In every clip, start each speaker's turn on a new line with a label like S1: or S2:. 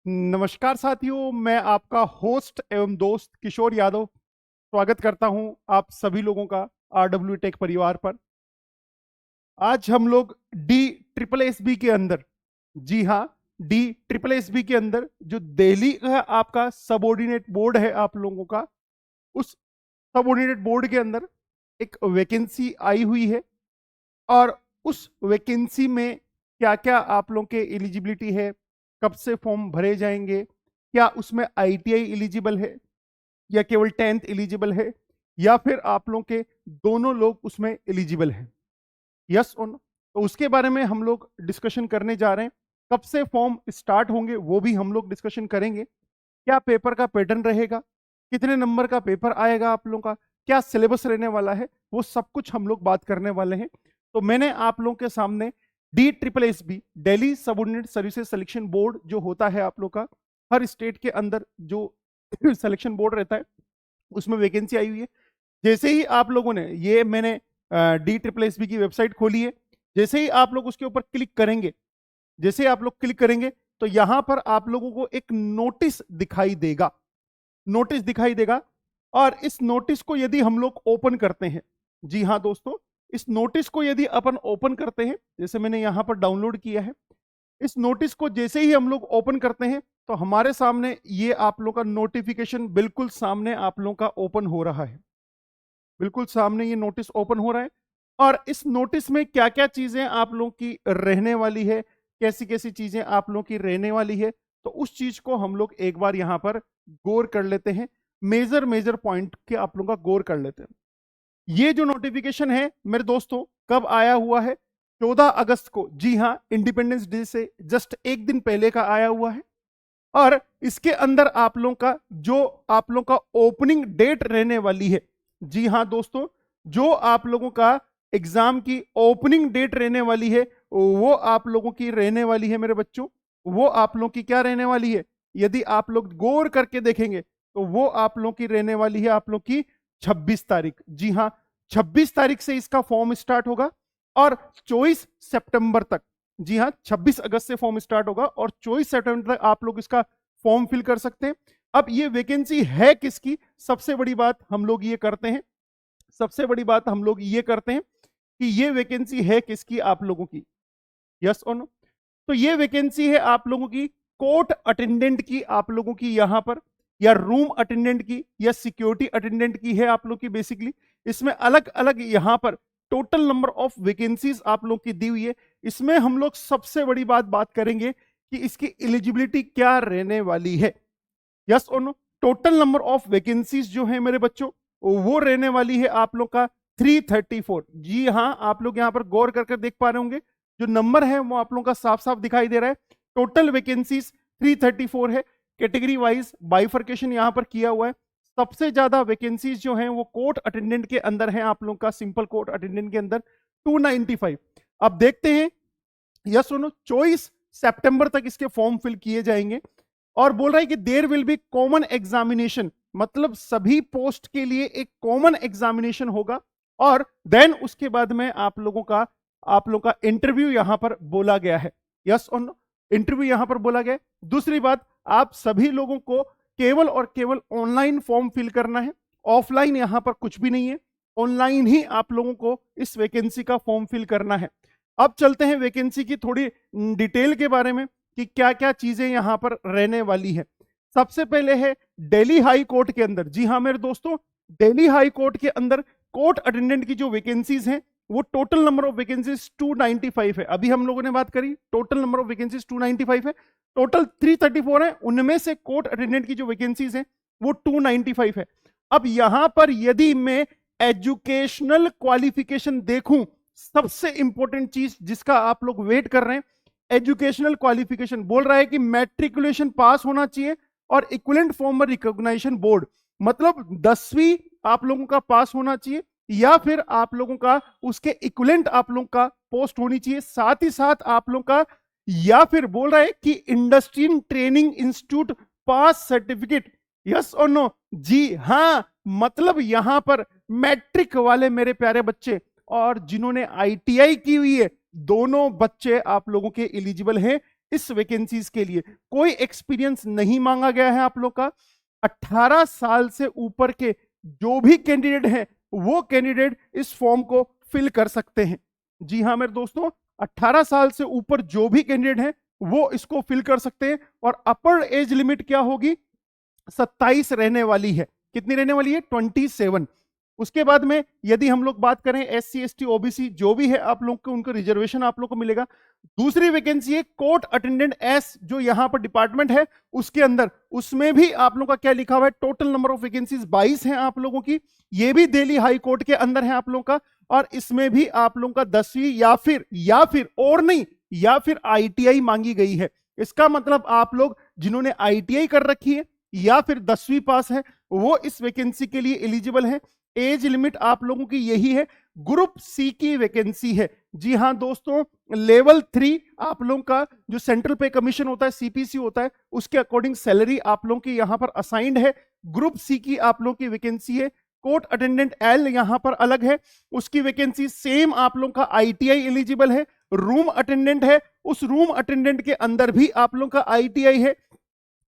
S1: नमस्कार साथियों, मैं आपका होस्ट एवं दोस्त किशोर यादव स्वागत करता हूं आप सभी लोगों का RW टेक परिवार पर। आज हम लोग डी ट्रिपल एस बी के अंदर, जी हाँ, डी ट्रिपल एस बी के अंदर जो दिल्ली का आपका सबऑर्डिनेट बोर्ड है आप लोगों का, उस सबऑर्डिनेट बोर्ड के अंदर एक वैकेंसी आई हुई है और उस वैकेंसी में क्या क्या आप लोगों के एलिजिबिलिटी है, कब से फॉर्म भरे जाएंगे, क्या उसमें ITI एलिजिबल है या केवल 10th एलिजिबल है या फिर आप लोगों के दोनों लोग उसमें एलिजिबल हैं, यस और नो। तो उसके बारे में हम लोग डिस्कशन करने जा रहे हैं। कब से फॉर्म स्टार्ट होंगे वो भी हम लोग डिस्कशन करेंगे। क्या पेपर का पैटर्न रहेगा, कितने नंबर का पेपर आएगा आप लोगों का, क्या सिलेबस रहने वाला है, वो सब कुछ हम लोग बात करने वाले हैं। तो मैंने आप लोगों के सामने DSSB Delhi subordinate services selection board जो होता है आप लोग का, हर स्टेट के अंदर जो सिलेक्शन बोर्ड रहता है उसमें वैकेंसी आई हुई है। जैसे ही आप लोगों ने ये मैंने DSSB की वेबसाइट खोली है, जैसे ही आप लोग उसके ऊपर क्लिक करेंगे, जैसे ही आप लोग क्लिक करेंगे तो यहां पर आप लोगों को एक नोटिस दिखाई देगा, नोटिस दिखाई देगा। और इस नोटिस को यदि हम लोग ओपन करते हैं, जी हाँ दोस्तों, इस नोटिस को यदि अपन ओपन करते हैं, जैसे मैंने यहां पर डाउनलोड किया है, इस नोटिस को जैसे ही हम लोग ओपन करते हैं तो हमारे सामने ये आप लोग का नोटिफिकेशन बिल्कुल सामने आप लोग का ओपन हो रहा है, बिल्कुल सामने ये नोटिस ओपन हो रहा है। और इस नोटिस में क्या क्या चीजें आप लोगों की रहने वाली है, कैसी कैसी चीजें आप लोगों की रहने वाली है, तो उस चीज को हम लोग एक बार यहां पर गौर कर लेते हैं। मेजर मेजर पॉइंट के आप लोगों का गौर कर लेते हैं। ये जो नोटिफिकेशन है मेरे दोस्तों कब आया हुआ है? 14 अगस्त को, जी हाँ, इंडिपेंडेंस डे से जस्ट एक दिन पहले का आया हुआ है। और इसके अंदर आप लोगों का जो आप लोगों का ओपनिंग डेट रहने वाली है, जी हाँ दोस्तों, जो आप लोगों का एग्जाम की ओपनिंग डेट रहने वाली है वो आप लोगों की रहने वाली है मेरे बच्चों, वो आप लोगों की क्या रहने वाली है? यदि आप लोग गौर करके देखेंगे तो वो आप लोगों की रहने वाली है आप लोग की 26 तारीख। जी हाँ, 26 तारीख से इसका फॉर्म स्टार्ट होगा और 24 सितंबर तक, जी हाँ, 26 अगस्त से फॉर्म स्टार्ट होगा और 24 सितंबर तक आप लोग इसका फॉर्म फिल कर सकते हैं। अब ये वैकेंसी है किसकी? सबसे बड़ी बात हम लोग ये करते हैं, सबसे बड़ी बात हम लोग ये करते हैं कि ये वैकेंसी है किसकी आप लोगों की, यस और नो। तो ये वैकेंसी है आप लोगों की कोर्ट अटेंडेंट की आप लोगों की यहां पर, या रूम अटेंडेंट की, या सिक्योरिटी अटेंडेंट की है आप लोग की। बेसिकली इसमें अलग अलग यहां पर टोटल नंबर ऑफ वैकेंसीज आप लोग की दी हुई है। इसमें हम लोग सबसे बड़ी बात करेंगे कि इसकी एलिजिबिलिटी क्या रहने वाली है, यस और no. Total number of vacancies जो है मेरे बच्चों वो रहने वाली है आप लोग का 334। जी हाँ, आप लोग यहां पर गौर करके देख पा रहे होंगे, जो नंबर है वो आप लोगों का साफ साफ दिखाई दे रहा है। टोटल वैकेंसीज 334 है। कैटेगरी वाइज बाइफर्केशन यहां पर किया हुआ है। सबसे ज्यादा वैकेंसीज जो है वो कोर्ट अटेंडेंट के अंदर है आप लोग का, सिंपल कोर्ट अटेंडेंट के अंदर 295। अब देखते हैं, यस सुनो, 24 सितंबर तक इसके फॉर्म फिल किए जाएंगे। और बोल रहा है कि there will be common examination, मतलब सभी पोस्ट के लिए एक कॉमन एग्जामिनेशन होगा। और देन उसके बाद में आप लोगों का इंटरव्यू यहां पर बोला गया है, यस और नो, इंटरव्यू यहां पर बोला गया है। दूसरी बात, आप सभी लोगों को केवल और केवल ऑनलाइन फॉर्म फिल करना है, ऑफलाइन यहां पर कुछ भी नहीं है, ऑनलाइन ही आप लोगों को इस वैकेंसी का फॉर्म फिल करना है। अब चलते हैं वैकेंसी की थोड़ी डिटेल के बारे में कि क्या क्या चीजें यहां पर रहने वाली है। सबसे पहले है दिल्ली हाई कोर्ट के अंदर, जी हां मेरे दोस्तों, दिल्ली हाई कोर्ट के अंदर कोर्ट अटेंडेंट की जो वैकेंसीज हैं वो टोटल नंबर ऑफ वैकेंसीज 295 है। अभी हम लोगों ने बात करी टोटल नंबर ऑफ वैकेंसीज 295 है, टोटल 334 है, उनमें से कोर्ट अटेंडेंट की जो वैकेंसीज हैं वो 295 है। अब यहां पर यदि मैं एजुकेशनल क्वालिफिकेशन देखूं, सबसे इंपॉर्टेंट चीज जिसका आप लोग वेट कर रहे हैं, एजुकेशनल क्वालिफिकेशन बोल रहा है कि मैट्रिकुलेशन पास होना चाहिए और इक्विवेलेंट फॉर्मर रिकॉग्निशन बोर्ड, मतलब 10वीं आप लोगों का पास होना चाहिए या फिर आप लोगों का उसके इक्विवेलेंट आप लोगों का पोस्ट होनी चाहिए। साथ ही साथ आप लोगों का, या फिर बोल रहा है कि इंडस्ट्री ट्रेनिंग इंस्टीट्यूट पास सर्टिफिकेट, यस और नो। जी हां, मतलब यहां पर मैट्रिक वाले मेरे प्यारे बच्चे और जिन्होंने ITI की हुई है, दोनों बच्चे आप लोगों के एलिजिबल हैं इस वैकेंसीज के लिए कोई एक्सपीरियंस नहीं मांगा गया है आप लोग का। 18 साल से ऊपर के जो भी कैंडिडेट हैं वो कैंडिडेट इस फॉर्म को फिल कर सकते हैं। जी हाँ मेरे दोस्तों, 18 साल से ऊपर जो भी कैंडिडेट हैं वो इसको फिल कर सकते हैं। और अपर एज लिमिट क्या होगी? 27 रहने वाली है। कितनी रहने वाली है? 27। उसके बाद में यदि हम लोग बात करें SC ST OBC जो भी है आप लोग को, उनको रिजर्वेशन आप लोग को मिलेगा। दूसरी वैकेंसी है कोर्ट अटेंडेंट एस, जो यहां पर डिपार्टमेंट है उसके अंदर, उसमें भी आप लोगों का क्या लिखा हुआ है? टोटल नंबर ऑफ वैकेंसीज 22 है आप लोगों की। ये भी दिल्ली हाई कोर्ट के अंदर है आप लोगों का। और इसमें भी आप लोगों का 10वीं या फिर ITI मांगी गई है। इसका मतलब आप लोग जिन्होंने ITI कर रखी है या फिर 10वीं पास है वो इस वैकेंसी के लिए एलिजिबल है। एज लिमिट आप लोगों की यही है। ग्रुप सी की वैकेंसी है। जी हां दोस्तों, लेवल 3 आप लोगों का जो सेंट्रल पे कमीशन होता है, CPC होता है, उसके अकॉर्डिंग सैलरी आप लोगों की यहां पर असाइंड है। ग्रुप सी की आप लोगों की वैकेंसी है। कोर्ट अटेंडेंट L यहां पर अलग है, उसकी वैकेंसी सेम आप लोगों का ITI एलिजिबल है। रूम अटेंडेंट है, उस रूम अटेंडेंट के अंदर भी आप लोगों का ITI है।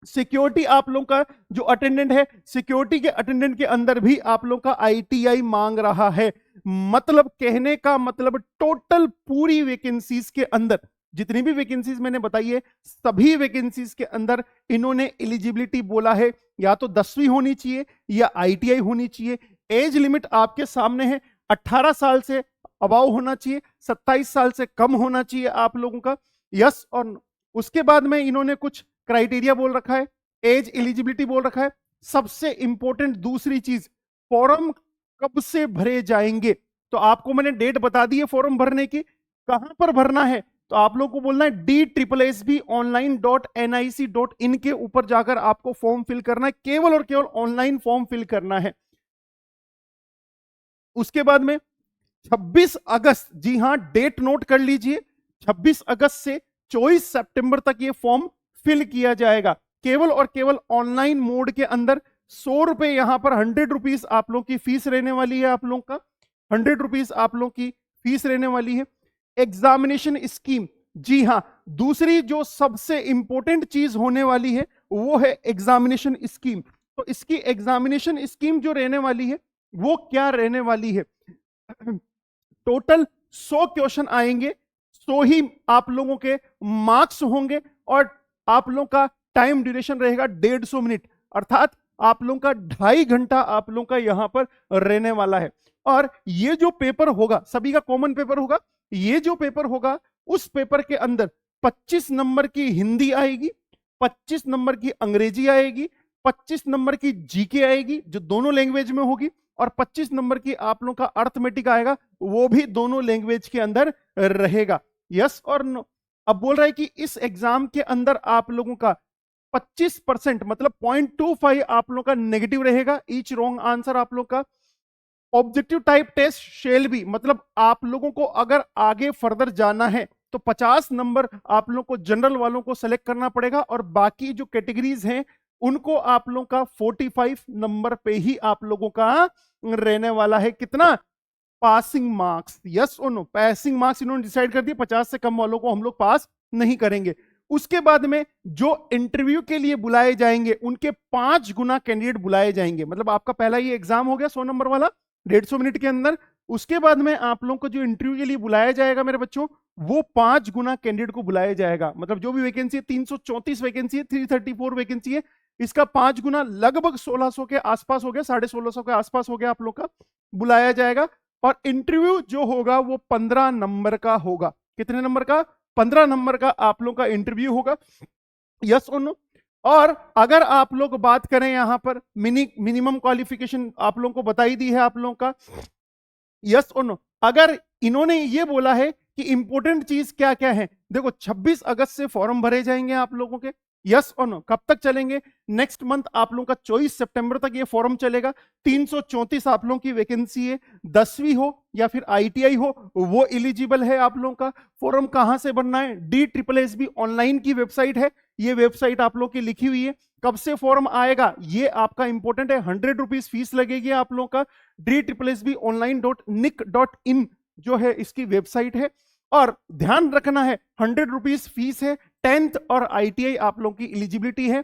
S1: सिक्योरिटी आप लोगों का जो अटेंडेंट है, सिक्योरिटी के अटेंडेंट के अंदर भी आप लोगों का ITI मांग रहा है। मतलब कहने का मतलब टोटल पूरी वैकेंसीज के अंदर जितनी भी वैकेंसीज मैंने बताई है, सभी वैकेंसीज के अंदर इन्होंने एलिजिबिलिटी बोला है या तो 10वीं होनी चाहिए या ITI होनी चाहिए। एज लिमिट आपके सामने है, 18 साल से अबाव होना चाहिए, 27 साल से कम होना चाहिए आप लोगों का। यस और नो। उसके बाद में इन्होंने कुछ क्राइटेरिया बोल रखा है, एज एलिजिबिलिटी बोल रखा है। सबसे इंपॉर्टेंट दूसरी चीज, फॉर्म कब से भरे जाएंगे? तो आपको मैंने डेट बता दी है फॉर्म भरने की। कहां पर भरना है? तो आप लोगों को बोलना है DSSBonline.nic.in के ऊपर जाकर आपको फॉर्म फिल करना है। केवल और केवल ऑनलाइन फॉर्म फिल करना है। उसके बाद में 26 अगस्त, जी हां डेट नोट कर लीजिए, 26 अगस्त से 24 सितंबर तक ये फॉर्म फिल किया जाएगा। केवल और केवल ऑनलाइन मोड के अंदर। 100 रुपए यहां पर 100 रुपीज आप लोग की फीस रहने वाली है। आप लोग का 100 रुपीज आप लोग की फीस रहने वाली है। एग्जामिनेशन स्कीम, जी हां, दूसरी जो सबसे इंपॉर्टेंट चीज होने वाली है वो है एग्जामिनेशन स्कीम। तो इसकी एग्जामिनेशन स्कीम जो रहने वाली है वो क्या रहने वाली है? टोटल 100 क्वेश्चन आएंगे, 100 ही आप लोगों के मार्क्स होंगे और आप लोगों का टाइम ड्यूरेशन रहेगा 150 मिनट, अर्थात आप लोगों का 2.5 घंटा आप लोगों का यहां पर रहने वाला है। और ये जो पेपर होगा सभी का कॉमन पेपर होगा। ये जो पेपर होगा उस पेपर के अंदर 25 नंबर की हिंदी आएगी, 25 नंबर की अंग्रेजी आएगी, 25 नंबर की GK आएगी जो दोनों लैंग्वेज में होगी, और 25 नंबर की आप लोगों का अर्थमेटिक आएगा, वो भी दोनों लैंग्वेज के अंदर रहेगा। यस और नो। अब बोल रहा है कि इस एग्जाम के अंदर आप लोगों का 25% मतलब 0.25 आप लोगों का नेगेटिव रहेगा। ईच रॉन्ग आंसर आप लोग का। Objective type test shall be, मतलब आप लोगों को अगर आगे फर्दर जाना है तो 50 नंबर आप लोगों को जनरल वालों को सेलेक्ट करना पड़ेगा, और बाकी जो कैटेगरीज हैं उनको आप लोगों का 45 नंबर पे ही आप लोगों का रहने वाला है। कितना? Passing marks. यस और नो, पासिंग मार्क्स इन्होंने डिसाइड कर दिया, 50 से कम वालों को हम लोग पास नहीं करेंगे। उसके बाद में जो इंटरव्यू के लिए बुलाए जाएंगे उनके 5 गुना कैंडिडेट बुलाए जाएंगे। मतलब आपका पहला ये एग्जाम हो गया 100 नंबर वाला 150 मिनट के अंदर। उसके बाद में आप लोगों को जो इंटरव्यू के लिए बुलाया जाएगा मेरे बच्चों, वो 5 गुना कैंडिडेट को बुलाया जाएगा। मतलब जो भी वैकेंसी है, 334 वैकेंसी है, 334 वैकेंसी है, इसका 5 गुना लगभग 1600 के आसपास हो गया, 1650 के आसपास हो गया आप लोग का बुलाया जाएगा। और इंटरव्यू जो होगा वो 15 नंबर का होगा। कितने नंबर का? 15 नंबर का आप लोग का इंटरव्यू होगा। यस और नो। और अगर आप लोग बात करें यहां पर मिनिमम क्वालिफिकेशन आप लोगों को बताई दी है आप लोगों का। यस और नो। अगर इन्होंने ये बोला है कि इंपॉर्टेंट चीज क्या क्या है, देखो 26 अगस्त से फॉर्म भरे जाएंगे आप लोगों के। यस और नो। कब तक चलेंगे? नेक्स्ट मंथ आप लोगों का 24 सितंबर तक ये फॉर्म चलेगा। 334 आप लोगों की वैकेंसी है। 10वीं हो या फिर ITI हो वो एलिजिबल है आप लोगों का। फॉर्म कहां से भरना है? DSSB ऑनलाइन की वेबसाइट है, ये वेबसाइट आप लोगों की लिखी हुई है। कब से फॉर्म आएगा ये आपका इंपॉर्टेंट है। 100 रुपीज फीस लगेगी आप लोगों का। DSSBonline.nic.in जो है इसकी वेबसाइट है। और ध्यान रखना है 100 रुपीज फीस है, 10th और आईटीआई आप लोगों की एलिजिबिलिटी है।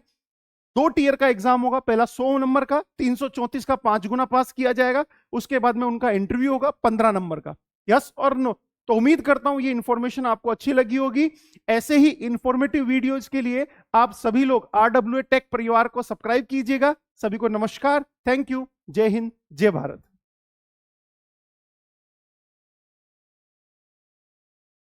S1: 2 टीयर का एग्जाम होगा, पहला 100 नंबर का, 334 का 5 गुना पास किया जाएगा, उसके बाद में उनका इंटरव्यू होगा 15 नंबर का। यस और नो? तो उम्मीद करता हूं ये इंफॉर्मेशन आपको अच्छी लगी होगी। ऐसे ही इंफॉर्मेटिव वीडियोज के लिए आप सभी लोग RWA टेक परिवार को सब्सक्राइब कीजिएगा। सभी को नमस्कार, थैंक यू, जय हिंद, जय भारत।